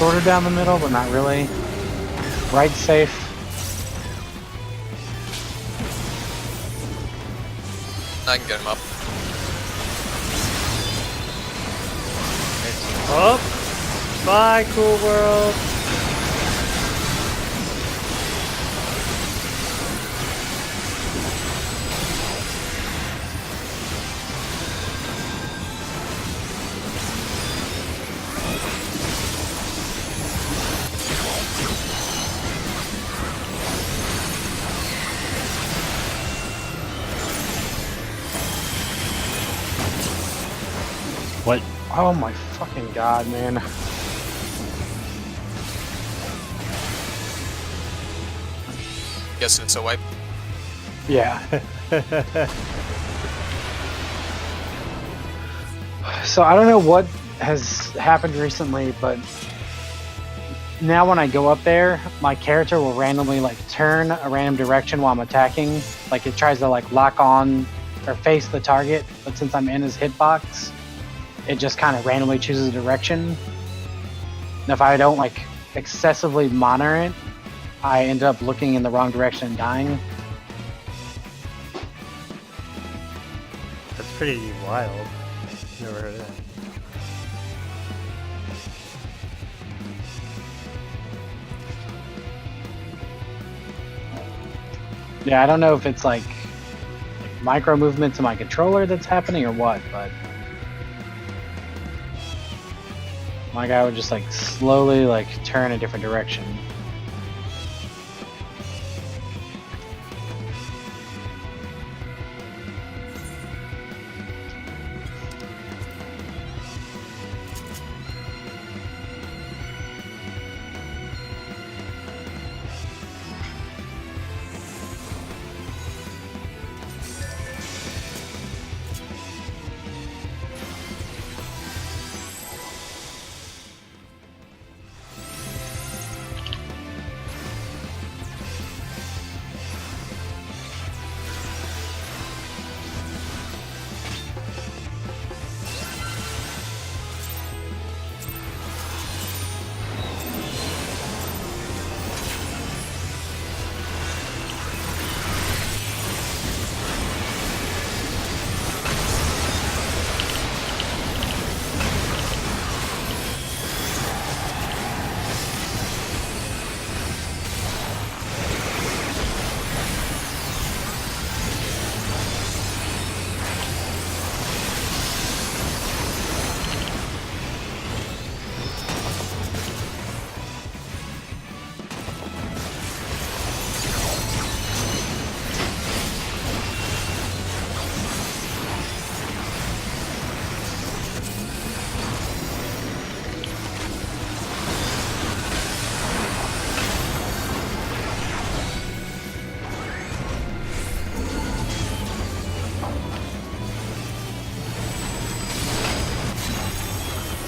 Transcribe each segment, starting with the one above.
sort of down the middle, but not really. Right safe. I can get him up. It's up. Bye, cool world. What? Oh my fucking god, man. Guessing it's a wipe. Yeah. So I don't know what has happened recently, but now when I go up there, my character will randomly like turn a random direction while I'm attacking. Like it tries to like lock on or face the target, but since I'm in his hitbox, it just kind of randomly chooses a direction. And if I don't like excessively monitor it, I end up looking in the wrong direction and dying. That's pretty wild. Never heard of that. Yeah, I don't know if it's like micro movements in my controller that's happening or what, but my guy would just like slowly like turn a different direction.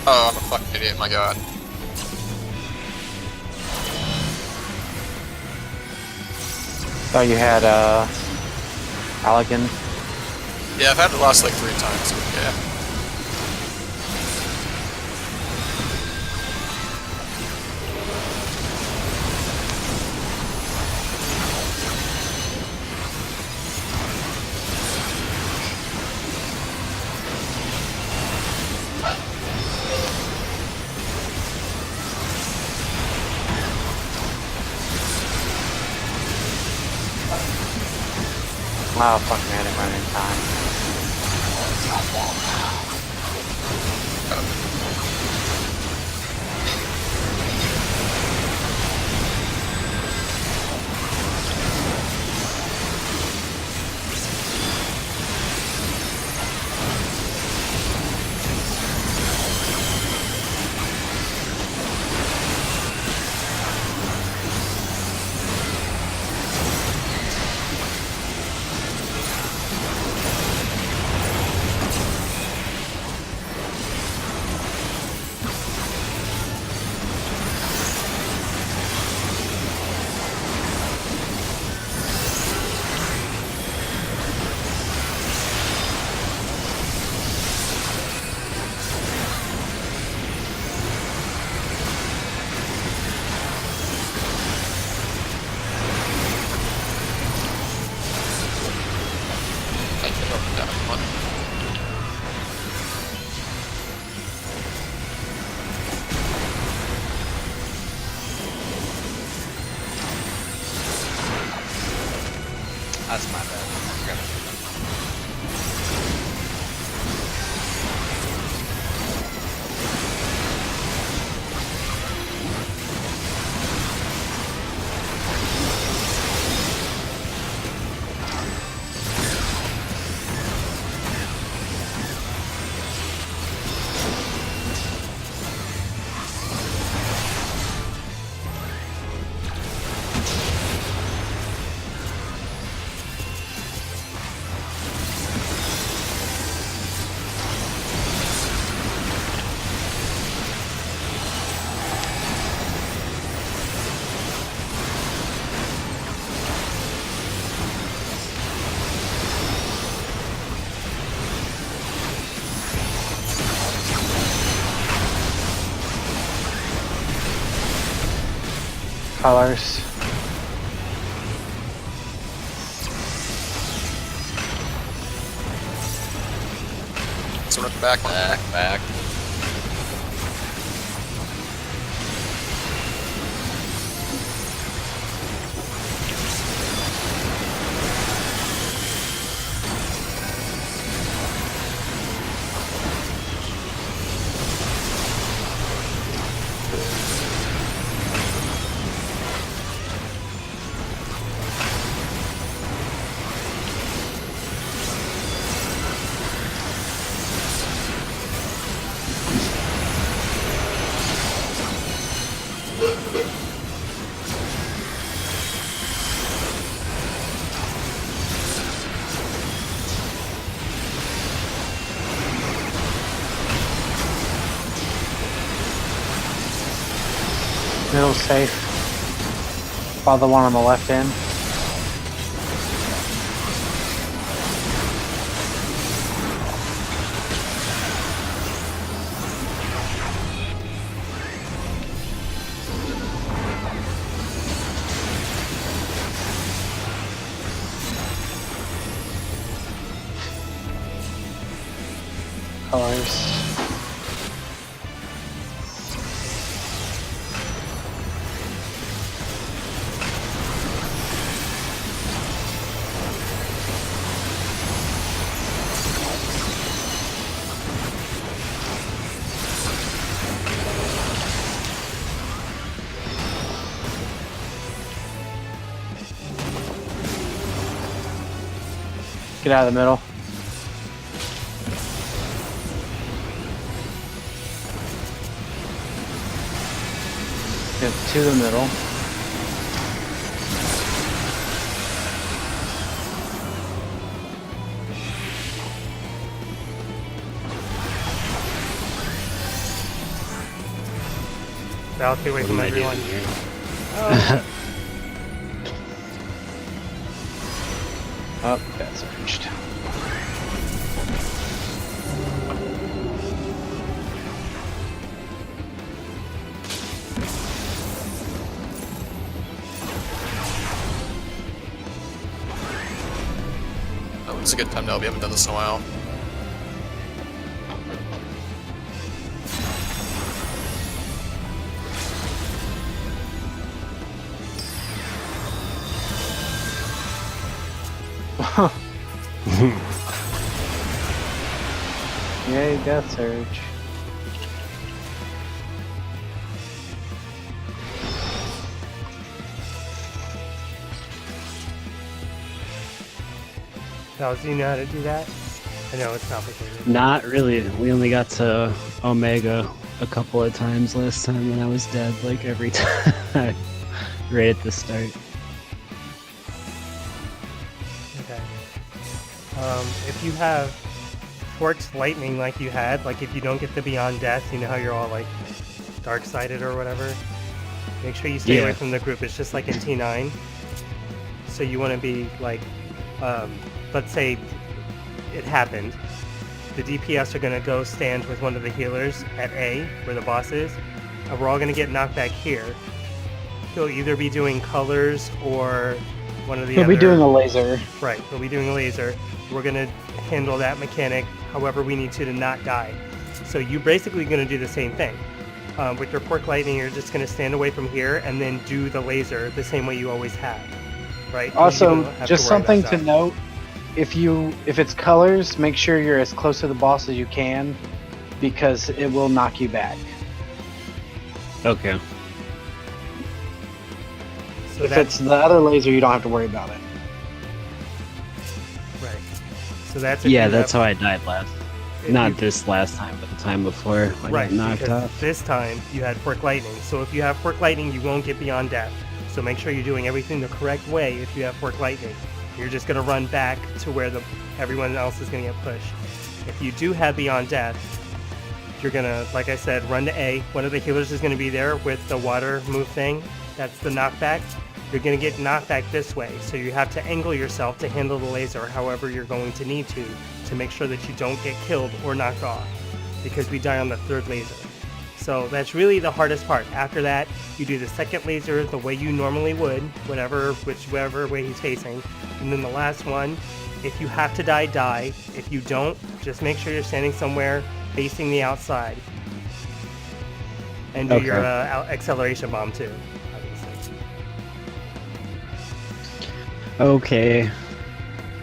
Oh, I'm a fucking idiot, my god. Thought you had Allegan. Yeah, I've had it lost like 3 times, but yeah. Oh fuck, man, I didn't run in time. That's my bad. I forgot to do that. Colors. So at the back. Back. Middle's safe. Follow the one on the left in. Colors. Get out of the middle. Get to the middle. Val, stay away from What am I doing everyone. here? Oh, Oh, got surged. Oh, it's a good time now. We haven't done this in a while. Yay, death surge. Val, do you know how to do that? I know it's complicated. Not really. We only got to Omega a couple of times last time when I was dead, like every time. Right at the start. Okay. If you have forked lightning like you had, like if you don't get the Beyond Death, you know how you're all like dark-sided or whatever? Make sure you stay away Yeah. from the group. It's just like in T9. So you want to be like, let's say it happened. The DPS are going to go stand with one of the healers at A, where the boss is, and we're all going to get knocked back here. He'll either be doing colors or one of the He'll other... be doing a laser. Right, we'll be doing a laser. We're going to handle that mechanic however we need to not die. So you're basically going to do the same thing. With your Pork Lightning, you're just going to stand away from here and then do the laser the same way you always have. right? 'Cause you Also, don't have just to worry about something to that. note: if it's colors, make sure you're as close to the boss as you can, because it will knock you back. Okay. So If that's it's the other laser, you don't have to worry about it. right. So that's if Yeah, you that's have, how I died last. if Not you- this last time, but the time before I right, got knocked because off. this time you had Fork Lightning. So if you have Fork Lightning, you won't get beyond death. So make sure you're doing everything the correct way if you have Fork Lightning. You're just going to run back to where everyone else is going to get pushed. If you do have Beyond Death, you're going to, like I said, run to A. One of the healers is going to be there with the water move thing. That's the knockback. You're going to get knocked back this way. So you have to angle yourself to handle the laser however you're going to need to make sure that you don't get killed or knocked off, because we die on the third laser. So that's really the hardest part. After that, you do the second laser the way you normally would, whichever way he's facing. And then the last one, if you have to die, die. If you don't, just make sure you're standing somewhere facing the outside. And do Okay. your acceleration bomb too, obviously. Okay.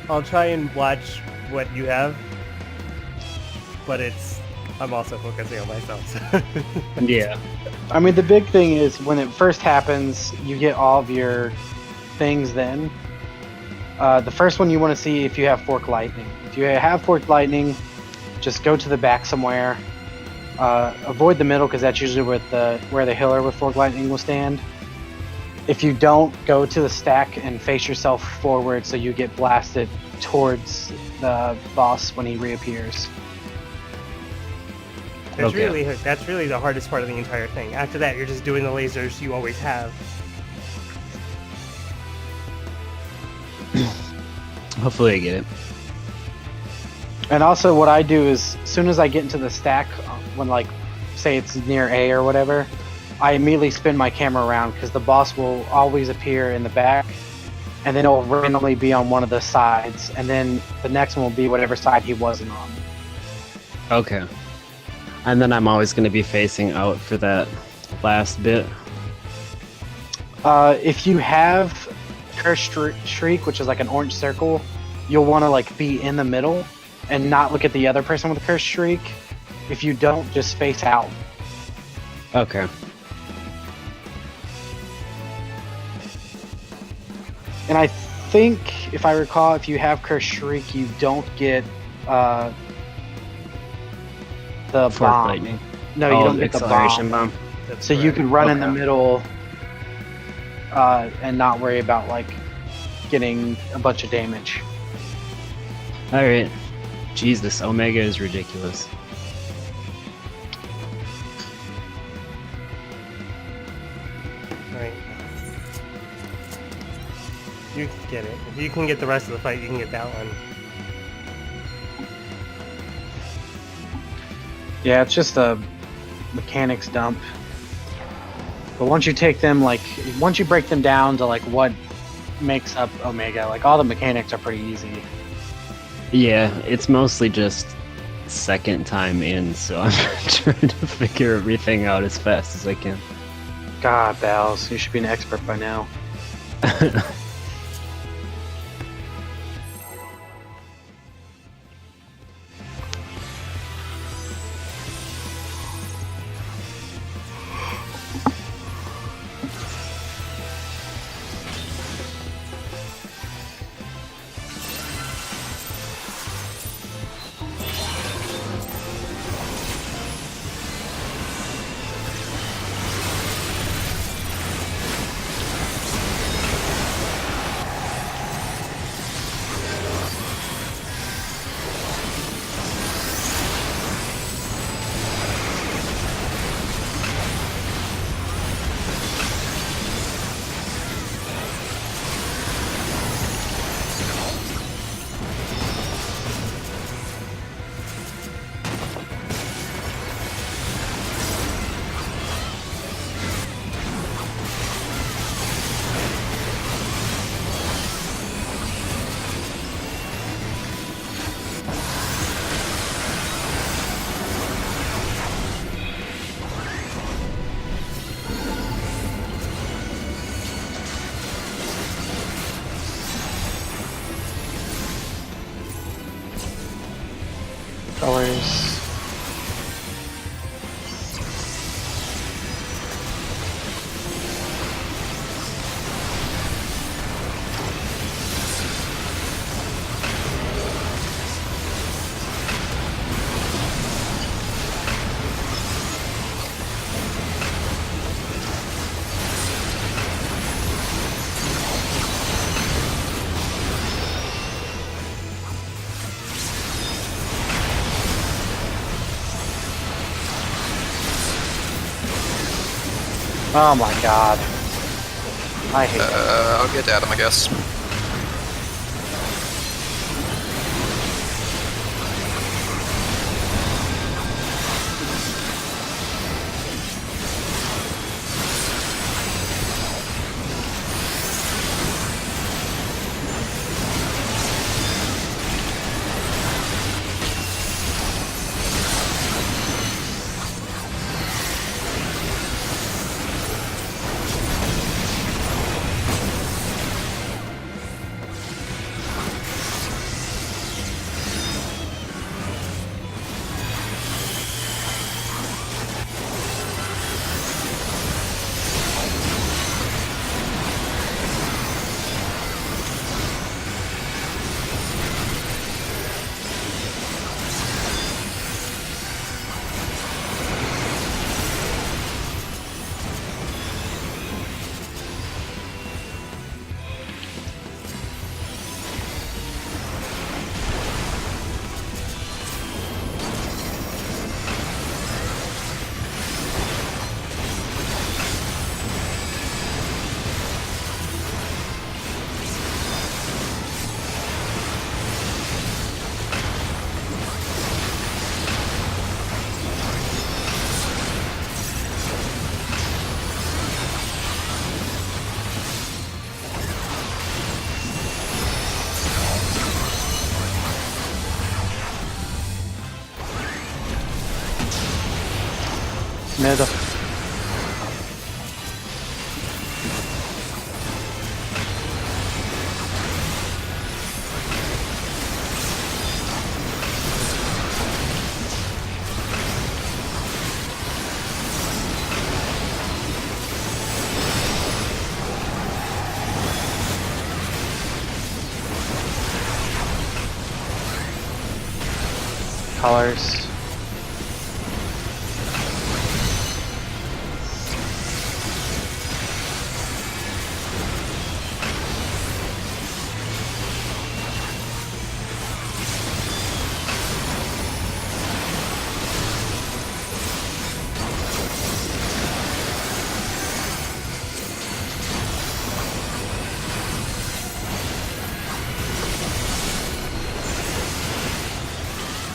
I'll try and watch what you have, but I'm also focusing on myself. So. Yeah. I mean, the big thing is when it first happens, you get all of your things then. The first one you want to see if you have Fork Lightning. If you have Fork Lightning, just go to the back somewhere. Avoid the middle because that's usually where the healer with Fork Lightning will stand. If you don't, go to the stack and face yourself forward so you get blasted towards the boss when he reappears. That's Okay. really the hardest part of the entire thing. After that, you're just doing the lasers you always have. Hopefully I get it. And also what I do is, as soon as I get into the stack, when like, say it's near A or whatever, I immediately spin my camera around because the boss will always appear in the back, and then it'll randomly be on one of the sides, and then the next one will be whatever side he wasn't on. Okay. And then I'm always going to be facing out for that last bit. If you have Curse Shriek, which is like an orange circle, you'll want to like be in the middle and not look at the other person with Curse Shriek. If you don't, just face out. Okay. And I think, if I recall, if you have Curse Shriek, you don't get the Fork bomb. Lightning. No, you Oh, don't get the acceleration bomb. bomb. That's So you correct. can run in the Okay. middle and not worry about like getting a bunch of damage. All right. Jeez, this Omega is ridiculous. Right. You can get it. If you can get the rest of the fight, you can get that one. Yeah, it's just a mechanics dump. But once you take them, like, once you break them down to like what makes up Omega, like all the mechanics are pretty easy. Yeah, it's mostly just second time in, so I'm trying to figure everything out as fast as I can. God, Bowles, you should be an expert by now. colors. Oh my god. I hate it. I'll get Adam, I guess. Mid. Colors.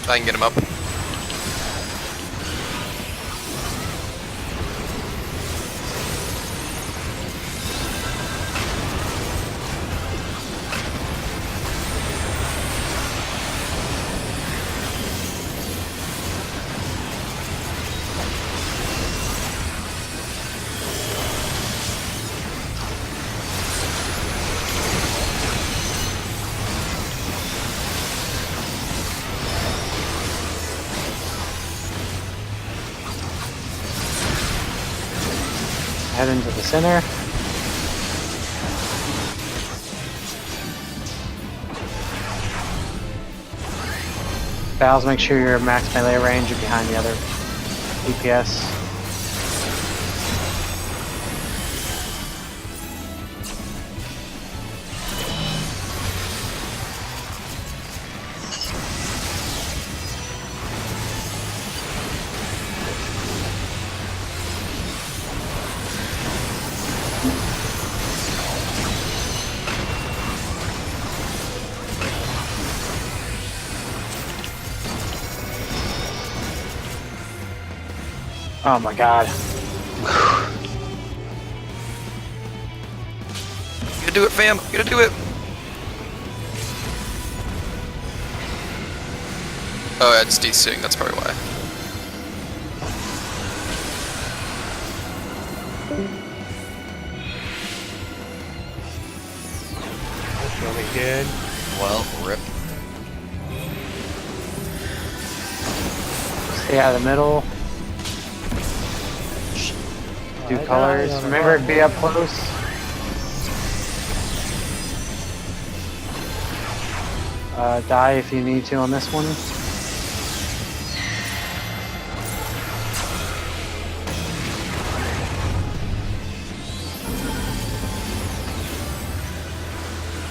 I can get him up. Head into the center. Valves, make sure you're max melee range or behind the other DPS. Oh my god. You gotta do it, fam. You gotta do it. Oh, it's desync. That's probably why. That's really good. Well, rip. Stay out of the middle. Do colors. Remember to be up close. Die if you need to on this one.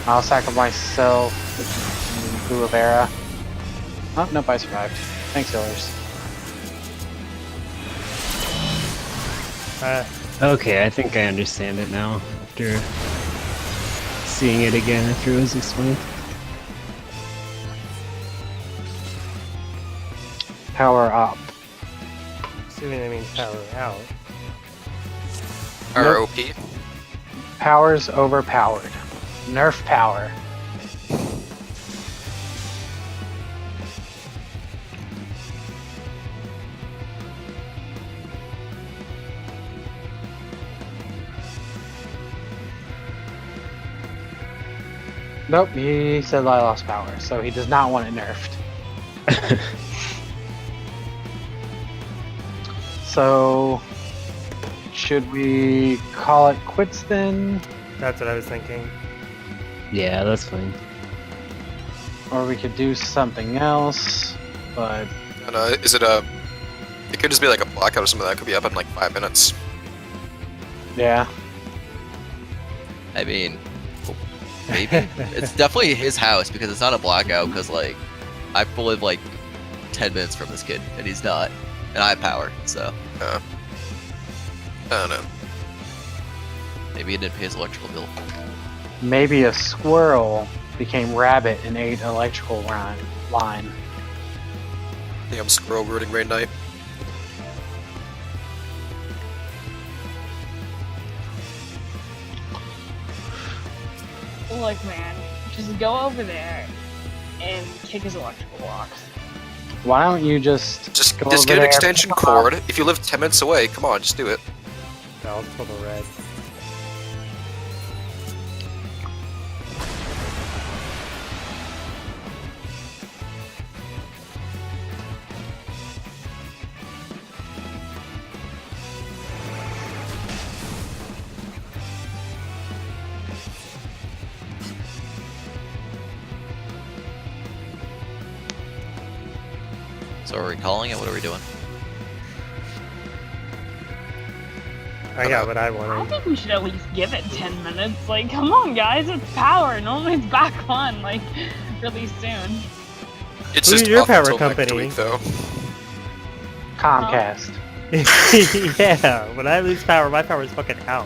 I'll sacrifice myself in lieu of Era. Oh, nope, I survived. Thanks, healers. Okay, I think I understand it now after seeing it again after it was explained. Power up. Assuming that means power out. ROP. Power's overpowered. Nerf power. Nope, he said I lost power, so he does not want it nerfed. So, should we call it quits then? That's what I was thinking. Yeah, that's fine. Or we could do something else, but... And, is it a... It could just be like a blackout or something that could be up in like 5 minutes. yeah. I mean, maybe. It's definitely his house because it's not a blackout because, like, I live like 10 minutes from this kid and he's not. And I have power, so. I don't know. Maybe he didn't pay his electrical bill. Maybe a squirrel became rabbit and ate electrical line. I think I'm squirrel rooting Rain Knight. Look, man, just go over there and kick his electrical blocks. Why don't you just go Just over get an there, extension pick 'em up? cord. If you live 10 minutes away, come on, just do it. Valve total red. So are we calling it? What are we doing? I got what I I wanted. think we should at least give it 10 minutes. Like, come on, guys, it's power. Normally it's back on, like, really soon. It's Who's just your off power until next company? week, though. Comcast. Yeah, when I lose power, my power is fucking out.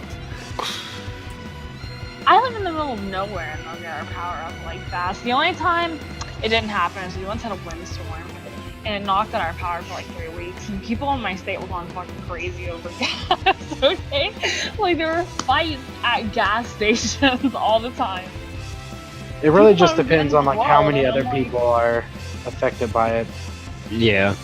I live in the middle of nowhere and they'll get our power up like fast. The only time it didn't happen is we once had a windstorm and it knocked out our power for like 3 weeks. And people in my state were going fucking crazy over gas, okay? Like there were fights at gas stations all the time. It really People just are depends on like getting how many wild, other and I'm like- people are affected by it. Yeah.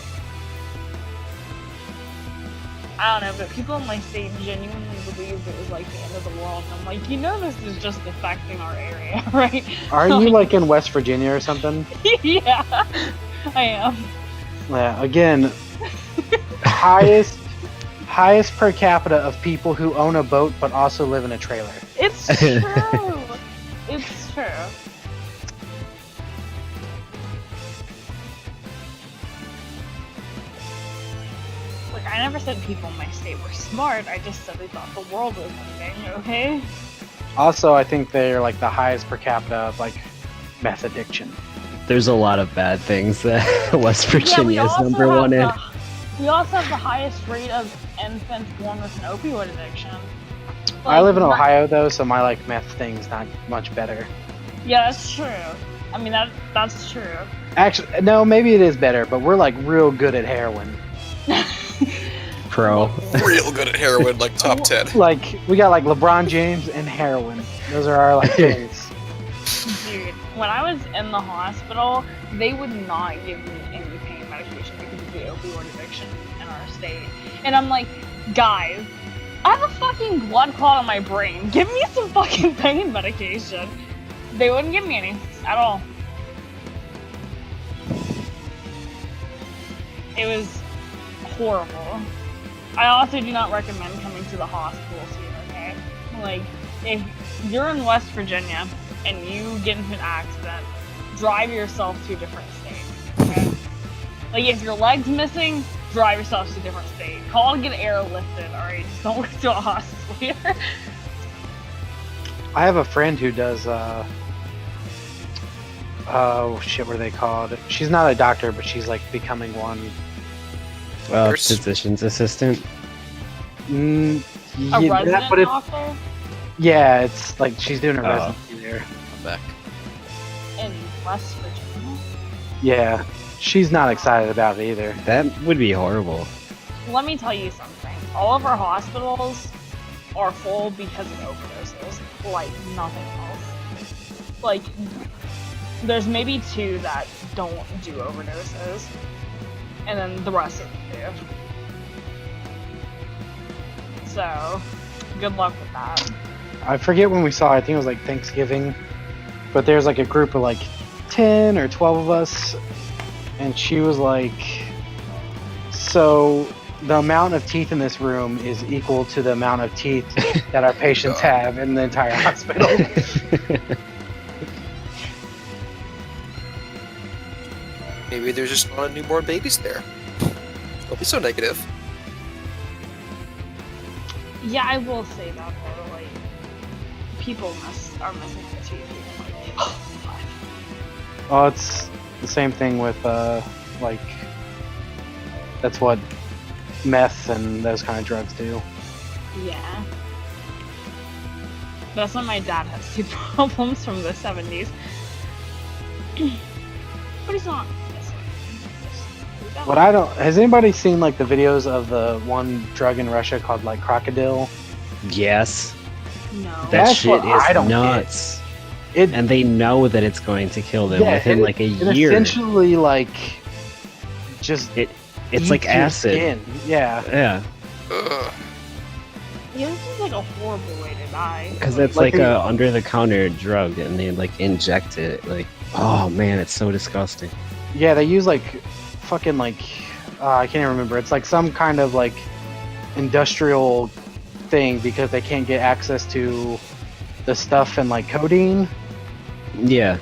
I don't know, but people in my state genuinely believed it was like the end of the world. And I'm like, you know, this is just affecting our area, right? Are you like in West Virginia or something? Yeah, I am. Yeah, again, highest per capita of people who own a boat but also live in a trailer. It's true. It's true. Look, I never said people in my state were smart. I just said they thought the world was ending, okay? Also, I think they're like the highest per capita of like meth addiction. There's a lot of bad things that West Yeah, we Virginia is also number have one in. we also have the highest rate of infants born with an opioid addiction. I live in Like, Ohio though, so my like meth thing's not much better. Yeah, that's true. I mean, that's true. Actually, no, maybe it is better, but we're like real good at heroin. Pro. Real good at heroin, like top 10. Like we got like LeBron James and heroin. Those are our like things. Dude, when I was in the hospital, they would not give me any pain medication because of the opioid addiction in our state. And I'm like, guys, I have a fucking blood clot in my brain. Give me some fucking pain medication. They wouldn't give me any at all. It was horrible. I also do not recommend coming to the hospitals here, okay? Like, if you're in West Virginia and you get into an accident, drive yourself to a different state, okay? Like, if your leg's missing, drive yourself to a different state. Call and get airlifted, alright? Just don't go to a hospital here. I have a friend who does, oh shit, what are they called? She's not a doctor, but she's like becoming one. Nurse? Physician's assistant. A Yeah, resident but doctor yeah, it's like she's doing a Oh. residency there. I'm back. in West Virginia? Yeah, she's not excited about it either. That would be horrible. Let me tell you something. All of our hospitals are full because of overdoses, like nothing else. Like, there's maybe 2 that don't do overdoses, and then the rest of them do. So, good luck with that. I forget when we saw it, I think it was like Thanksgiving, but there's like a group of like 10 or 12 of us, and she was like, so the amount of teeth in this room is equal to the amount of teeth that our patients have in the entire hospital. Maybe there's just a lot of newborn babies there. Don't be so negative. Yeah, I will say that though, like, people are missing their teeth. Like, Oh, it's the same thing with like that's what meth and those kind of drugs do. yeah. That's why my dad has tooth problems from the 70s. But he's not missing. What I don't has anybody seen like the videos of the one drug in Russia called like crocodile? Yes. No. That That's shit what I is don't get. nuts. It And they know that it's going to kill them within like a it year. essentially like just It's eats like your acid. skin. Yeah. Yeah, Ugh. Yeah, this is like a horrible way to die. because it's Like like a- a under-the-counter drug, and they like inject it. Like, oh man, it's so disgusting. Yeah, they use like fucking like I can't even remember. It's like some kind of like industrial thing because they can't get access to the stuff in like codeine. Yeah,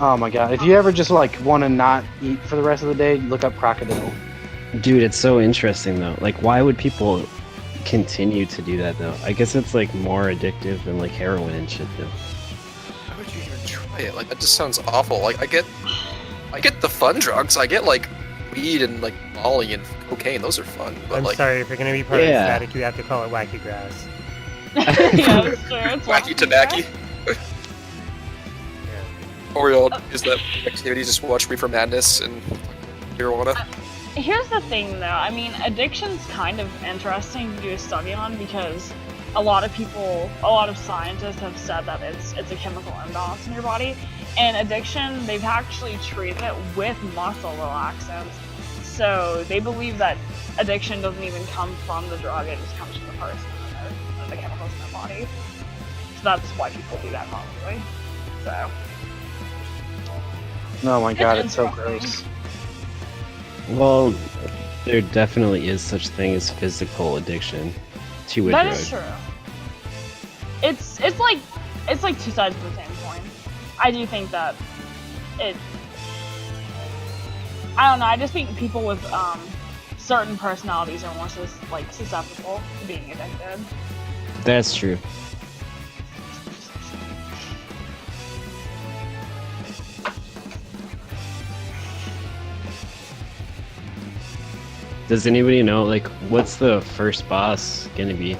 Oh my god! If you ever just like want to not eat for the rest of the day, look up crocodile. dude, it's so interesting though. Like, why would people continue to do that though? I guess it's like more addictive than like heroin and shit though. Why would you even try it? Like that just sounds awful. Like I get the fun drugs. I get like weed and like Molly and cocaine. Those are fun. But I'm like sorry, if you're gonna be part Yeah. of static, you have to call it wacky grass. Yeah, it's true. It's wacky tobacco. Or y'all is that activity just watch Reefer Madness and marijuana? Here's the thing, though. I mean, addiction's kind of interesting to do a study on because a lot of scientists have said that it's a chemical imbalance in your body. And addiction, they've actually treated it with muscle relaxants. So they believe that addiction doesn't even come from the drug; it just comes from the person and the chemicals in their body. So that's why people do that, probably. So. Oh my god, It's it's so interesting. gross. Well, there definitely is such thing as physical addiction to a That drug. is true. It's like two sides of the same coin. I do think that it. I don't know. I just think people with certain personalities are more susceptible to being addicted. That's true. Does anybody know, like, what's the first boss gonna be?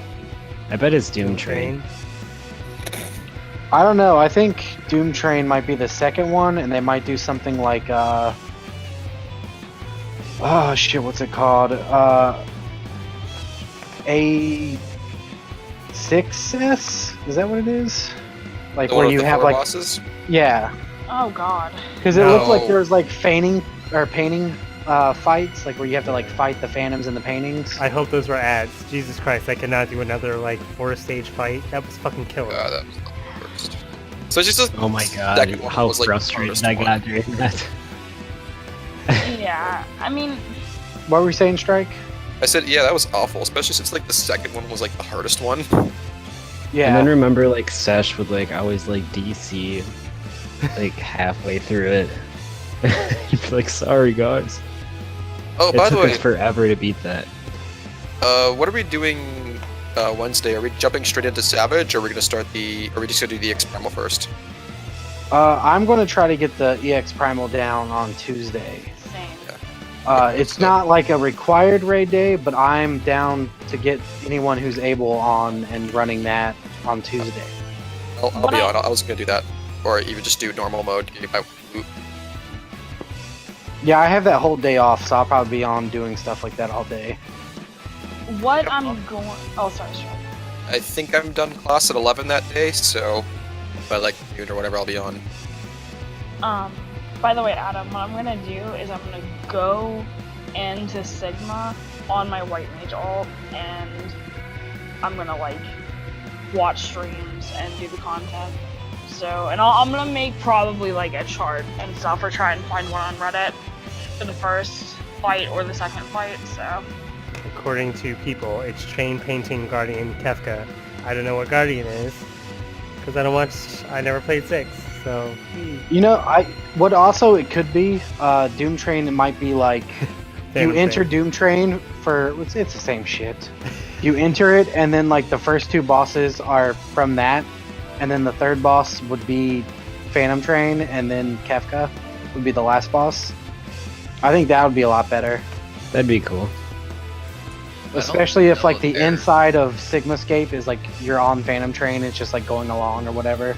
I bet it's Doom Train. I don't know. I think Doom Train might be the second one, and they might do something like oh shit, what's it called? A6S? Is that what it is? Like The where one with you the have horror like bosses? yeah, Oh God. because it looks like No. there's like painting fights, like where you have to like fight the phantoms in the paintings. I hope those were ads. Jesus Christ, I cannot do another like 4-stage fight. That was fucking killer. That was the worst. So it's just Oh my god, second one how was, like, the frustrated hardest I one. got during that. Yeah, I mean, What were we saying, Strike? I said, yeah, that was awful, especially since like the second one was like the hardest one. Yeah. And then remember, like Sesh would like always like DC, like halfway through it. He'd be like, "Sorry guys." Oh, It by the took way, us forever to beat that. what are we doing Wednesday? Are we jumping straight into Savage, or are we gonna start the? Are we just gonna do the X Primal first? I'm going to try to get the EX Primal down on Tuesday. same. It's not like a required raid day, but I'm down to get anyone who's able on and running that on Tuesday. I'll be on. I was gonna do that, or even just do normal mode. Get my loot. Yeah, I have that whole day off, so I'll probably be on doing stuff like that all day. What Yep. I'm going. Oh, sorry, Strike. I think I'm done class at 11 that day, so by like noon or whatever, I'll be on. By the way, Adam, what I'm gonna do is I'm gonna go into Sigma on my White Mage ult, and I'm gonna like watch streams and do the content. So, and I'm gonna make probably like a chart and stuff, or try and find one on Reddit for the first fight or the second fight. So, According to people, it's Chain Painting Guardian Kefka. I don't know what Guardian is, because I never played 6, so... You know, what also it could be, Doom Train, it might be like, you enter Doom Train for, it's the same shit. You enter it, and then like the first 2 bosses are from that, and then the third boss would be Phantom Train, and then Kefka would be the last boss. I think that would be a lot better. That'd be cool. Especially if like know the there. inside of Sigmascape is like you're on Phantom Train, it's just like going along or whatever.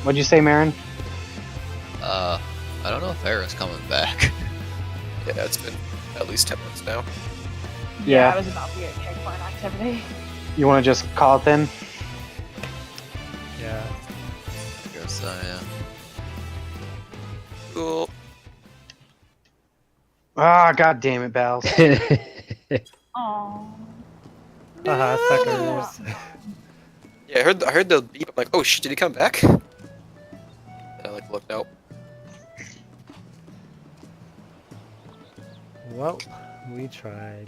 What'd you say, Marin? I don't know if Aaron's coming back. Yeah, it's been at least 10 minutes now. Yeah. I was about to get kicked for an activity. You want to just call it then? Yeah. I guess so, yeah. Cool. Ah, god damn it, Bells. Oh. Haha, suckers. Yeah, I heard the beep. I'm like, oh shit, did he come back? And I like looked out. Well, we tried.